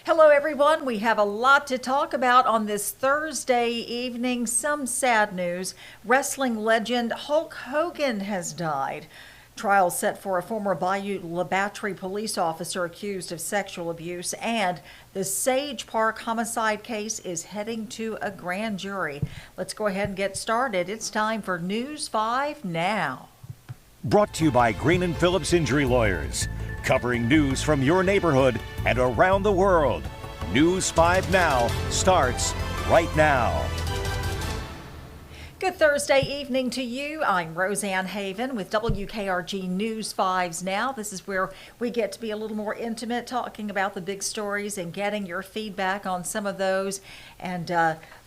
Hello, everyone. We have a lot to talk about on this Thursday evening. Some sad news. Wrestling legend Hulk Hogan has died. Trial set for a former Bayou La Battery police officer accused of sexual abuse, and the Sage Park homicide case is heading to a grand jury. Let's go ahead and get started. It's time for News 5 Now. Brought to you by Green and Phillips Injury Lawyers, covering news from your neighborhood and around the world. News 5 Now starts right now. Good Thursday evening to you. I'm Roseanne Haven with WKRG News 5's Now. This is where we get to be a little more intimate, talking about the big stories and getting your feedback on some of those, and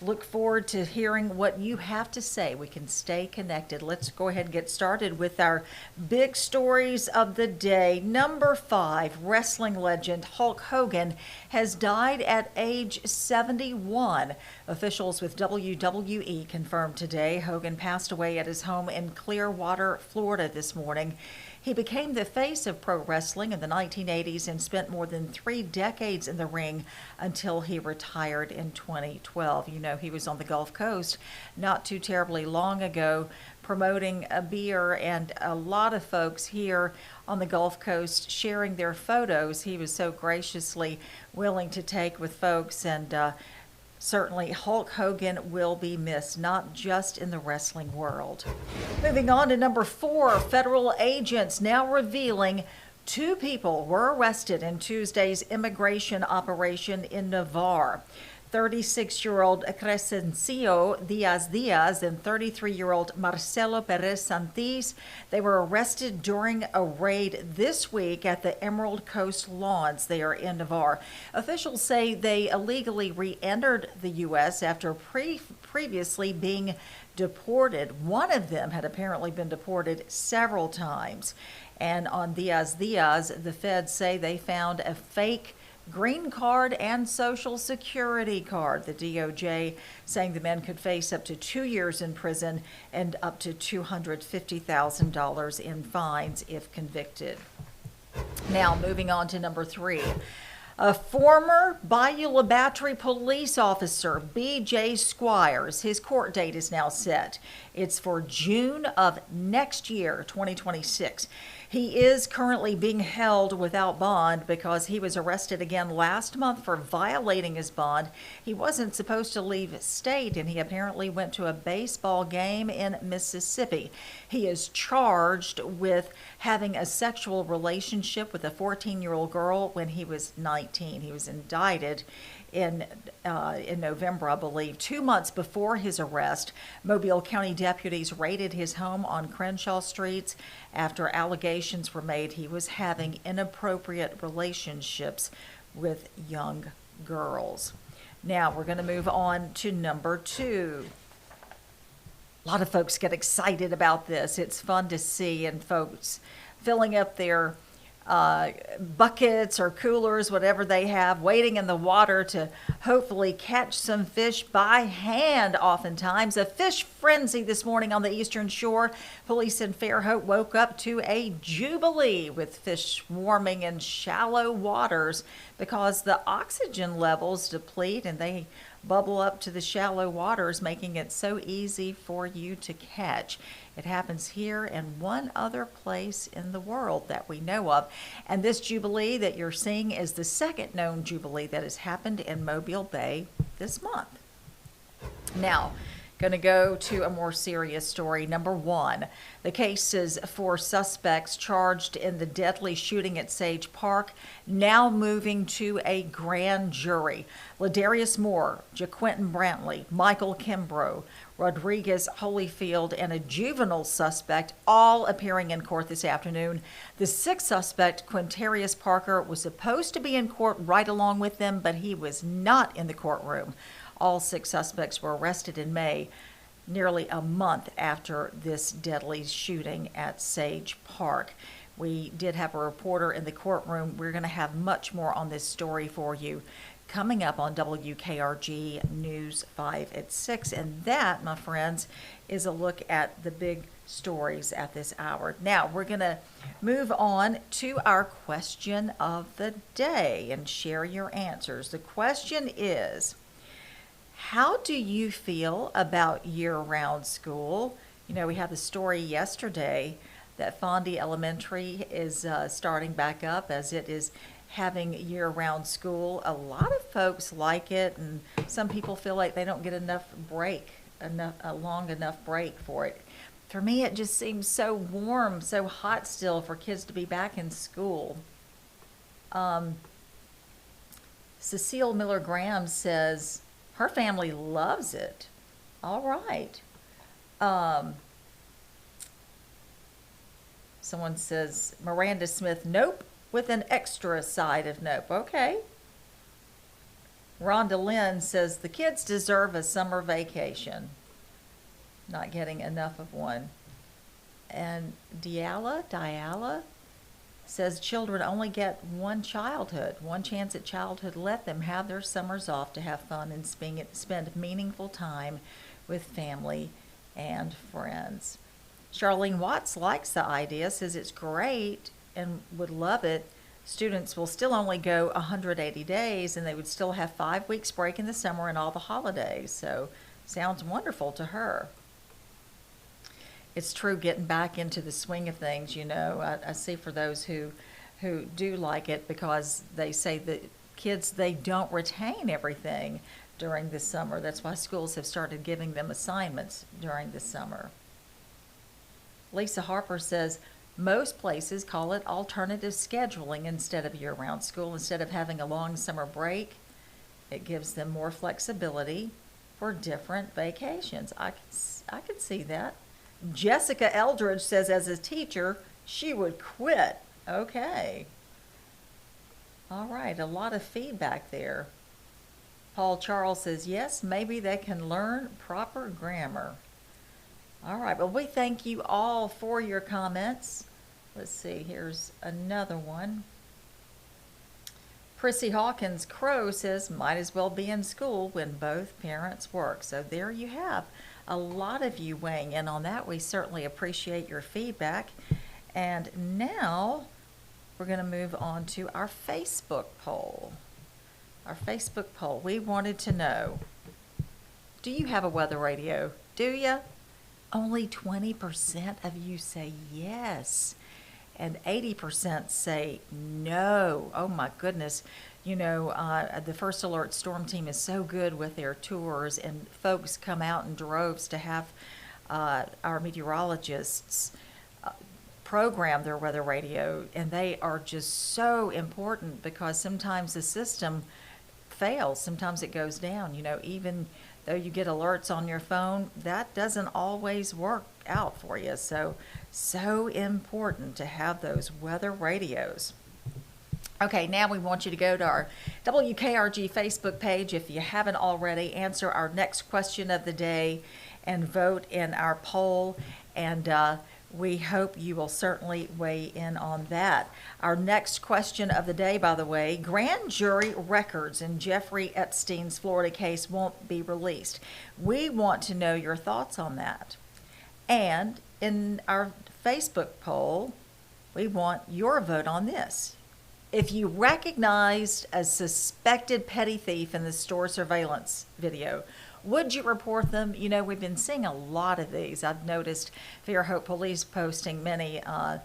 look forward to hearing what you have to say. We can stay connected. Let's go ahead and get started with our big stories of the day. Number 5, wrestling legend Hulk Hogan has died at age 71. Officials with WWE confirmed today Hogan passed away at his home in Clearwater, Florida this morning. He became the face of pro wrestling in the 1980s and spent more than 3 decades in the ring until he retired in 2012. You know, he was on the Gulf Coast not too terribly long ago promoting a beer, and a lot of folks here on the Gulf Coast sharing their photos he was so graciously willing to take with folks, and certainly Hulk Hogan will be missed, not just in the wrestling world. Moving on to number 4, federal agents now revealing 2 people were arrested in Tuesday's immigration operation in Navarre. 36-year-old Crescencio Diaz and 33-year-old Marcelo Perez Santis. They were arrested during a raid this week at the Emerald Coast Lawns there in Navarre. Officials say they illegally re-entered the U.S. after previously being deported. One of them had apparently been deported several times. And on Diaz, the feds say they found a fake green card and social security card. The DOJ saying the men could face up to 2 years in prison and up to $250,000 in fines if convicted. Now, moving on to number 3. A former Bayou La Battery police officer, B.J. Squires, his court date is now set. It's for June of next year, 2026. He is currently being held without bond because he was arrested again last month for violating his bond. He wasn't supposed to leave state, and he apparently went to a baseball game in Mississippi. He is charged with having a sexual relationship with a 14-year-old girl when he was 19. He was indicted in November, I believe. 2 months before his arrest, Mobile County deputies raided his home on Crenshaw Streets after allegations were made he was having inappropriate relationships with young girls. Now we're going to move on to number 2. A lot of folks get excited about this. It's fun to see, and folks filling up their buckets or coolers, whatever they have, waiting in the water to hopefully catch some fish by hand oftentimes. A fish frenzy this morning on the Eastern Shore. Police in Fairhope woke up to a jubilee with fish swarming in shallow waters because the oxygen levels deplete and they bubble up to the shallow waters, making it so easy for you to catch. It happens here and one other place in the world that we know of. And this jubilee that you're seeing is the second known jubilee that has happened in Mobile Bay this month. Now, going to go to a more serious story. Number 1, the cases for suspects charged in the deadly shooting at Sage Park now moving to a grand jury. Ladarius Moore, JaQuinton Brantley, Michael Kimbrough, Rodriguez Holyfield, and a juvenile suspect all appearing in court this afternoon. The 6th suspect, Quintarius Parker, was supposed to be in court right along with them, but he was not in the courtroom. All 6 suspects were arrested in May, nearly a month after this deadly shooting at Sage Park. We did have a reporter in the courtroom. We're going to have much more on this story for you coming up on WKRG News 5 at 6. And that, my friends, is a look at the big stories at this hour. Now, we're going to move on to our question of the day and share your answers. The question is, how do you feel about year-round school? You know, we had the story yesterday that Fondy Elementary is starting back up as it is having year-round school. A lot of folks like it, and some people feel like they don't get a long enough break for it. For me, it just seems so warm, so hot still for kids to be back in school. Cecile Miller-Graham says her family loves it. All right. Someone says, Miranda Smith, nope, with an extra side of nope. Okay. Rhonda Lynn says, the kids deserve a summer vacation. Not getting enough of one. And Diala says, children only get one childhood, one chance at childhood. Let them have their summers off to have fun and spend meaningful time with family and friends. Charlene Watts likes the idea, says it's great and would love it. Students will still only go 180 days and they would still have 5 weeks break in the summer and all the holidays. So sounds wonderful to her. It's true, getting back into the swing of things, you know. I see for those who do like it, because they say that kids, they don't retain everything during the summer. That's why schools have started giving them assignments during the summer. Lisa Harper says, most places call it alternative scheduling instead of year-round school. Instead of having a long summer break, it gives them more flexibility for different vacations. I could see that. Jessica Eldridge says, as a teacher, she would quit. Okay. All right, a lot of feedback there. Paul Charles says, yes, maybe they can learn proper grammar. All right, well, we thank you all for your comments. Let's see, here's another one. Prissy Hawkins Crow says, might as well be in school when both parents work. So there you have a lot of you weighing in on that. We certainly appreciate your feedback. And now we're going to move on to our Facebook poll. Our Facebook poll, we wanted to know, do you have a weather radio? Do you? Only 20% of you say yes, and 80% say no. Oh my goodness. You know, the First Alert Storm Team is so good with their tours, and folks come out in droves to have our meteorologists program their weather radio, and they are just so important, because sometimes the system fails, sometimes it goes down. You know, even though you get alerts on your phone, that doesn't always work out for you. So important to have those weather radios. Okay, now we want you to go to our WKRG Facebook page. If you haven't already, answer our next question of the day and vote in our poll. And we hope you will certainly weigh in on that. Our next question of the day, by the way, grand jury records in Jeffrey Epstein's Florida case won't be released. We want to know your thoughts on that. And in our Facebook poll, we want your vote on this. If you recognized a suspected petty thief in the store surveillance video, would you report them? You know, we've been seeing a lot of these. I've noticed Fairhope Police posting many on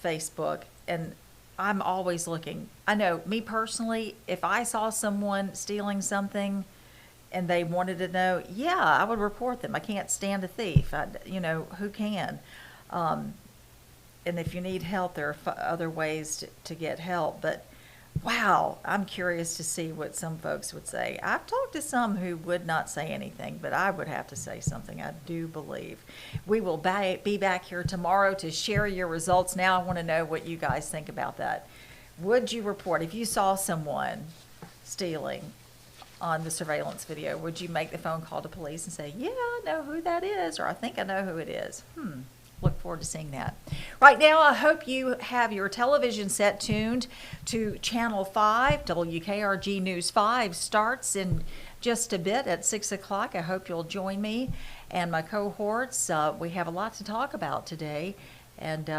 Facebook, and I'm always looking. I know, me personally, if I saw someone stealing something and they wanted to know, yeah, I would report them. I can't stand a thief. You know, who can? And if you need help, there are other ways to get help. But wow, I'm curious to see what some folks would say. I've talked to some who would not say anything, but I would have to say something, I do believe. We will be back here tomorrow to share your results. Now I want to know what you guys think about that. Would you report, if you saw someone stealing on the surveillance video, would you make the phone call to police and say, yeah, I know who that is, or I think I know who it is? look forward to seeing that. Right now, I hope you have your television set tuned to Channel 5. WKRG News 5 starts in just a bit at 6 o'clock. I hope you'll join me and my cohorts. We have a lot to talk about today, and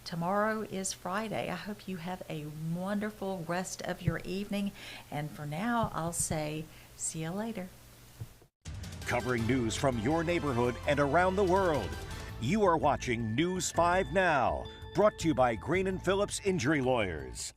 tomorrow is Friday. I hope you have a wonderful rest of your evening, and for now, I'll say see you later. Covering news from your neighborhood and around the world. You are watching News 5 Now, brought to you by Green & Phillips Injury Lawyers.